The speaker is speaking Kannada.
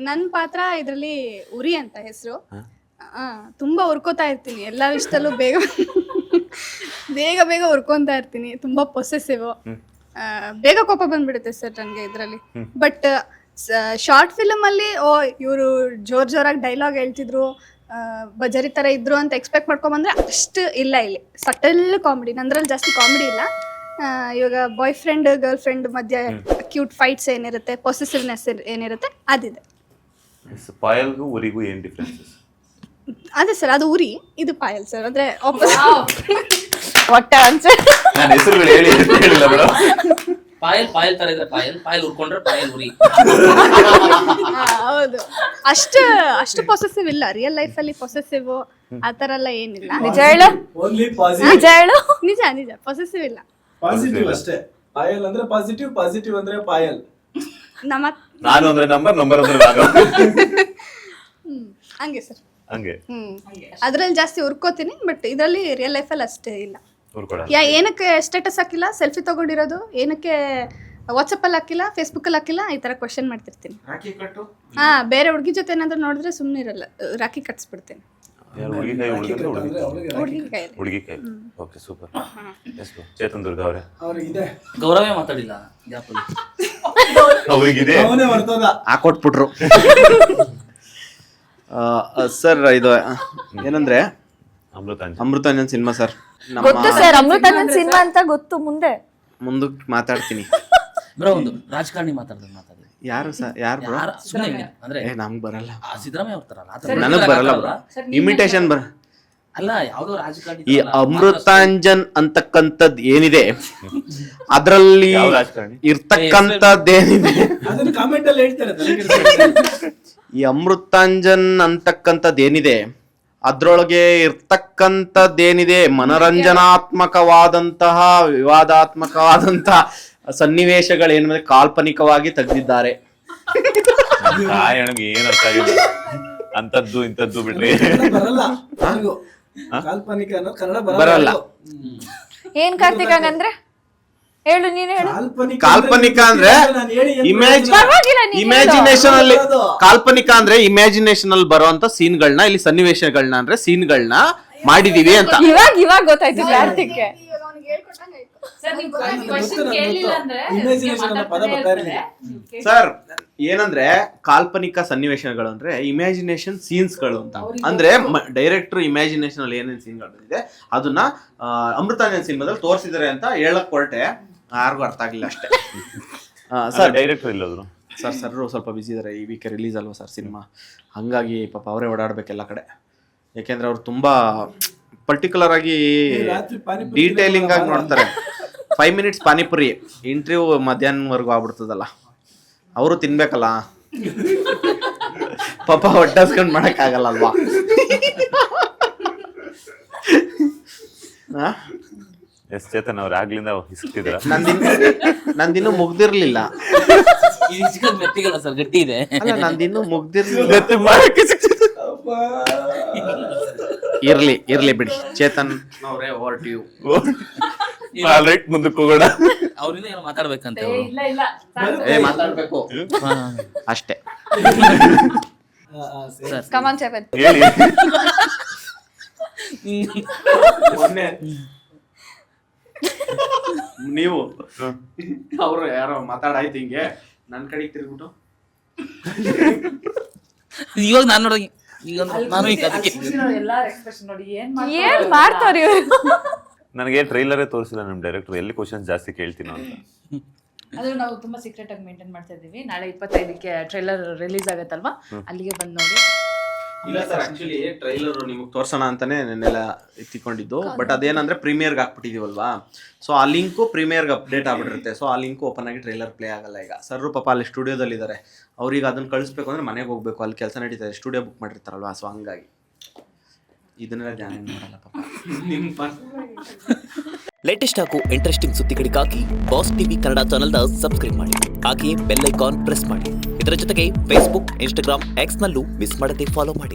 ನನ್ನ ಪಾತ್ರ ಇದರಲ್ಲಿ ಉರಿ ಅಂತ ಹೆಸರು. ತುಂಬಾ ಉರ್ಕೋತಾ ಇರ್ತೀನಿ ಎಲ್ಲ ವಿಷಯದಲ್ಲೂ, ಬೇಗ ಬೇಗ ಉರ್ಕೊಂತಾ ಇರ್ತೀನಿ, ತುಂಬಾ ಪೊಸೆಸಿವ್, ಬೇಗ ಕೋಪ ಬಂದ್ಬಿಡುತ್ತೆ ಸರ್ ನನಗೆ ಇದರಲ್ಲಿ. ಬಟ್ ಶಾರ್ಟ್ ಫಿಲಮ್ ಅಲ್ಲಿ ಇವರು ಜೋರಾಗಿ ಡೈಲಾಗ್ ಹೇಳ್ತಿದ್ರು, ಬಜರಿ ತರ ಇದ್ರು ಅಂತ ಎಕ್ಸ್ಪೆಕ್ಟ್ ಮಾಡ್ಕೊಂಬಂದ್ರೆ ಅಷ್ಟು ಇಲ್ಲ. ಇಲ್ಲಿ ಸಟಲ್ ಕಾಮಿಡಿ, ನಂದ್ರಲ್ಲಿ ಜಾಸ್ತಿ ಕಾಮಿಡಿ ಇಲ್ಲ. ಇವಾಗ ಬಾಯ್ ಫ್ರೆಂಡ್ ಗರ್ಲ್ ಫ್ರೆಂಡ್ ಮಧ್ಯೆ ಕ್ಯೂಟ್ ಫೈಟ್ಸ್ ಏನಿರುತ್ತೆ, ಪೊಸೆಸಿವ್ನೆಸ್ ಏನಿರುತ್ತೆ ಅದಿದೆ. ಪಾಯಲ್ಗೂ ಊರಿಗೂ ಏನ್ ಡಿಫ್ರೆನ್ಸಸ್? ಅದೇ ಸರ್, ಅದು ಉರಿ, ಇದು ಪಾಯಲ್ ಸರ್. ಅಂದ್ರೆ ಒಟ್ಟ ಆನ್ಸರ್. ನಾನು ಹೆಸರುಗಳು ಹೇಳಿಲ್ಲ ಮೇಡಮ್. ಪಾಯಲ್ ತರ ಇದೆ. ಪಾಯಲ್ ಉರ್ಕೊಂಡ್ರೆ ಪಾಯಲ್ ಉರಿ. ಹೌದು, ಅಷ್ಟು ಪೊಸೆಸಿವ್ ಇಲ್ಲ ರಿಯಲ್ ಲೈಫ್ ಅಲ್ಲಿ. ಪೊಸೆಸಿವ್ ಆತರ ಎಲ್ಲ ಏನಿಲ್ಲ. ನಿಜ ಹೇಳು, ನಿಜ ಹೇಳು. ನಿಜ ಪೊಸೆಸಿವ್ ಇಲ್ಲ. ಪಾಸಿಟಿವ್ ಅಷ್ಟೇ. ಪಾಯಲ್ ಅಂದ್ರೆ ಪಾಸಿಟಿವ್, ಪಾಸಿಟಿವ್ ಅಂದ್ರೆ ಪಾಯಲ್. ನಾನು ಅಂದ್ರೆ ನಂಬರ್ ಅಂದ್ರೆ ನಾನು. ಹಂಗೆ ಸರ್, ಹಂಗೆ. ಅದ್ರಲ್ಲಿ ಜಾಸ್ತಿ ಉರ್ಕೋತೀನಿ, ಬಟ್ ಇದರಲ್ಲಿ ರಿಯಲ್ ಲೈಫ್ ಅಲ್ಲಿ ಅಷ್ಟೇ ಇಲ್ಲ. ಏನಕ್ಕೆ ಸ್ಟೇಟಸ್ ಹಾಕಿಲ್ಲ, ಸೆಲ್ಫಿ ತಗೊಂಡಿರೋದು ಏನಕ್ಕೆ ವಾಟ್ಸಪ್ ಅಲ್ಲಿ ಹಾಕಿಲ್ಲ, ಫೇಸ್ಬುಕ್ ಅಲ್ಲಿ ಹಾಕಿಲ್ಲ, ಈ ತರ ಕ್ವಶನ್ ಮಾಡ್ತಿರ್ತೀನಿ. ಬೇರೆ ಹುಡುಗಿ ಜೊತೆ ಏನಾದ್ರು ನೋಡಿದ್ರೆ ಸುಮ್ನೆ ಇರಲ್ಲ, ರಾಖಿ ಕಟ್ಸ್ಬಿಡ್ತೇನೆ. ಹುಡುಗಿ ಕೈ. Okay, super. ಚೇತನ್ ದುರ್ಗ ಅವರೇ, ಗೌರವೇ ಮಾತಾಡಿಲ್ಲ ಅವ್ರಿಗಿದೆ ಹಾಕೊಟ್ಬಿಟ್ರು. ಸರ್ ಇದು ಏನಂದ್ರೆ ಅಮೃತಾಂಜನ್ ಸಿನಿಮಾ ಸರ್. ಗೊತ್ತು ಸರ್, ಅಮೃತಾಂಜನ್ ಸಿನಿಮಾ ಅಂತ ಗೊತ್ತು. ಮುಂದಕ್ಕೆ ಮಾತಾಡ್ತೀನಿ. ಬ್ರೋ, ಒಂದು ರಾಜಕಾರಣಿ ಮಾತಾಡಿ. ಯಾರು ಸರ್? ಯಾರು ಬ್ರೋ? ಅಂದ್ರೆ ನಮ್ಗೆ ಬರಲ್ಲ, ಸಿದ್ದರಾಮಯ್ಯ ಅವ್ರಲ್ಲ, ನನಗ್ ಬರಲ್ಲ. ಇಮಿಟೇಷನ್ ಅಲ್ಲ, ಯಾವ್ದೋ ರಾಜಕಾರಣಿ. ಈ ಅಮೃತಾಂಜನ್ ಅಂತಕ್ಕಂಥದ್ದು ಏನಿದೆ, ಅದ್ರಲ್ಲಿ ಇರ್ತಕ್ಕಂಥದ್ದೇನಿದೆ, ಈ ಅಮೃತಾಂಜನ್ ಅಂತಕ್ಕಂಥದ್ದೇನಿದೆ ಅದ್ರೊಳಗೆ ಇರ್ತಕ್ಕಂಥದ್ದೇನಿದೆ, ಮನರಂಜನಾತ್ಮಕವಾದಂತಹ ವಿವಾದಾತ್ಮಕವಾದಂತಹ ಸನ್ನಿವೇಶಗಳೇನಿದೆ ಕಾಲ್ಪನಿಕವಾಗಿ ತೆಗೆದಿದ್ದಾರೆ. ಏನ್ ಅರ್ಥ ಆಗಿಲ್ಲ. ಅಂತದ್ದು ಇಂಥದ್ದು ಬಿಟ್ರೆ ಕಾಲ್ಪನಿಕ ಕನ್ನಡ ಬರಲ್ಲ. ಏನ್ ಕಾರ್ತಿಕ್ ಹಂಗಂದ್ರೆ ಹೇಳು, ನೀನು ಹೇಳು. ಕಾಲ್ಪನಿಕ ಅಂದ್ರೆ ಇಮ್ಯಾಜಿನೇಷನ್ ಅಲ್ಲಿ, ಕಾಲ್ಪನಿಕ ಅಂದ್ರೆ ಇಮ್ಯಾಜಿನೇಷನ್ ಅಲ್ಲಿ ಬರುವಂತ ಸೀನ್ಗಳನ್ನ, ಇಲ್ಲಿ ಸನ್ನಿವೇಶಗಳನ್ನ ಅಂದ್ರೆ ಸೀನ್ಗಳನ್ನ ಮಾಡಿದೀವಿ ಅಂತ. ಇವಾಗ ಗೊತ್ತಾಯ್ತು ಕಾರ್ತಿಕ್. ಸರ್ ಏನಂದ್ರೆ ಕಾಲ್ಪನಿಕ ಸನ್ನಿವೇಶಗಳು ಅಂದ್ರೆ ಇಮ್ಯಾಜಿನೇಷನ್ ಸೀನ್ಸ್ಗಳು ಅಂತ. ಅಂದ್ರೆ ಡೈರೆಕ್ಟರ್ ಇಮ್ಯಾಜಿನೇಷನ್ ಅಲ್ಲಿ ಏನೇನ್ ಸೀನ್ಗಳು ಬಂದಿದೆ ಅದನ್ನ ಅಮೃತಾಂಜನ್ ಸಿನಿಮಾದಲ್ಲಿ ತೋರಿಸಿದಾರೆ ಅಂತ ಹೇಳಕ್ ಹೊರಟೆ. ಯಾರಿಗೂ ಅರ್ಥ ಆಗಿಲ್ಲ ಅಷ್ಟೇ. ಸರ್, ಡೈರೆಕ್ಟರ್ ಇಲ್ಲದ್ರು ಸರ್ ಸ್ವಲ್ಪ ಬಿಸಿ ಇದಾರೆ. ಈ ವೀಕ್ ರಿಲೀಸ್ ಅಲ್ವಾ ಸರ್ ಸಿನಿಮಾ, ಹಂಗಾಗಿ ಪಾಪ ಅವರೇ ಓಡಾಡ್ಬೇಕು ಎಲ್ಲ ಕಡೆ. ಯಾಕೆಂದ್ರೆ ಅವ್ರು ತುಂಬಾ ಪರ್ಟಿಕ್ಯುಲರ್ ಆಗಿ ಡೀಟೇಲಿಂಗ್ ಆಗಿ ನೋಡ್ತಾರೆ. 5 minutes ಪಾನಿಪುರಿ ಇಂಟರ್ವ್ಯೂ ಮಧ್ಯಾಹ್ನವರೆಗೂ ಆಗ್ಬಿಡ್ತದಲ್ಲ, ಅವರು ತಿನ್ಬೇಕಲ್ಲ ಪಾಪ, ಹೊಟ್ಟಸ್ಕೊಂಡ್ ಮಾಡಕ್ ಆಗಲ್ಲ ಅಲ್ವಾ. ಚೇತನ್ ಅವ್ರು ಆಗ್ಲಿಂದ ಹಿಸ್ಕಿದ್ರ. ನಂದಿನ್ನೂ ಮುಗ್ದಿರ್ಲಿಲ್ಲ. ಸರ್, ಗಟ್ಟಿ ಇದೆ. ಅಲ್ಲ, ನಂದಿನ್ನೂ ಮುಗ್ದಿರ್ಲಿಲ್ಲ. ಇರ್ಲಿ ಬಿಡಿ ಚೇತನ್ ಅವರೇ, ಓವರ್ ಟು ಯು. ಮುಂದಕ್ಕೆ ಹೋಗೋಣ. ಅವ್ರಿಂದ ಏನೋ ಮಾತಾಡ್ಬೇಕಂತ. ಮಾತಾಡ್ಬೇಕು ಅಷ್ಟೇ. ಕಮಾನ್ ಚೇತನ್, ಹೇಳಿ. ನೀವು ಅವರು ಯಾರೋ ಮಾತಾಡಾಯ್ತು ಹಿಂಗೆ ನನ್ ಕಡೆಗೆ ತಿರ್ಬಿಟ್ಟು ಇವಾಗ ನಾನು ನೋಡಿ, ಈಗ ನಾನು ಏನ್ ಮಾಡ್ತಾರ ನನಗೆ ಟ್ರೈಲರೇ ತೋರಿಸಿಲ್ಲ ನಮ್ ಡೈರೆಕ್ಟರ್, ಎಲ್ಲಿ ಕ್ವಶನ್ಸ್ ಜಾಸ್ತಿ ಕೇಳ್ತೀನೋ ಅಂತ. ಅದು ನಾವು ತುಂಬಾ ಸೀಕ್ರೆಟ್ ಆಗಿ ಮೇಂಟೈನ್ ಮಾಡ್ತಾ ಇದೀವಿ. ನಾಳೆ 25ಕ್ಕೆ ಟ್ರೈಲರ್ ರಿಲೀಸ್ ಆಗತ್ತಲ್ವಾ, ಅಲ್ಲಿಗೆ ಬಂದು ನೋಡಿ. ಇಲ್ಲ ಸರ್, ಆಕ್ಚುಲಿ ಟ್ರೈಲರ್ ನಿಮಗೆ ತೋರ್ಸೋಣ ಅಂತಾನೆ ನೆನ್ನೆಲ್ಲ ಎತ್ತಿಕೊಂಡಿದ್ದು. ಬಟ್ ಅದೇನಂದ್ರೆ ಪ್ರೀಮಿಯರ್ಗೆ ಹಾಕ್ಬಿಟ್ಟಿದೀವಲ್ವಾ, ಸೊ ಆ ಲಿಂಕು ಪ್ರೀಮಿಯರ್ಗೆ ಅಪ್ಡೇಟ್ ಆಗ್ಬಿಟ್ಟಿರುತ್ತೆ. ಸೊ ಆ ಲಿಂಕ್ ಓಪನ್ ಆಗಿ ಟ್ರೈಲರ್ ಪ್ಲೇ ಆಗಲ್ಲ. ಈಗ ಸರ್ ಪಾಪ ಅಲ್ಲಿ ಸ್ಟುಡಿಯೋದಲ್ಲಿ ಇದ್ದಾರೆ, ಅವ್ರಿಗೆ ಅದನ್ನ ಕಳಿಸ್ಬೇಕು ಅಂದ್ರೆ ಮನೆಗೆ ಹೋಗ್ಬೇಕು, ಅಲ್ಲಿ ಕೆಲಸ ನಡೀತಾರೆ, ಸ್ಟುಡಿಯೋ ಬುಕ್ ಮಾಡಿರ್ತಾರಲ್ವಾ. ಸೊ ಹಂಗಾಗಿ ಇದನ್ನೆಲ್ಲ ಧ್ಯಾನ ಮಾಡಲ್ಲ ಪಾಪ. ಲೇಟೆಸ್ಟ್ ಹಾಗೂ ಇಂಟ್ರೆಸ್ಟಿಂಗ್ ಸುದ್ದಿಗಳಿಗಾಗಿ ಬಾಸ್ ಟಿವಿ ಕನ್ನಡ ಚಾನೆಲ್ನ ಸಬ್ಸ್ಕ್ರೈಬ್ ಮಾಡಿ. ಹಾಗೆಯೇ ಬೆಲ್ ಐಕಾನ್ ಪ್ರೆಸ್ ಮಾಡಿ. ಇದರ ಜೊತೆಗೆ ಫೇಸ್ಬುಕ್, ಇನ್ಸ್ಟಾಗ್ರಾಮ್, ಎಕ್ಸ್ ನಲ್ಲೂ ಮಿಸ್ ಮಾಡದೆ ಫಾಲೋ ಮಾಡಿ.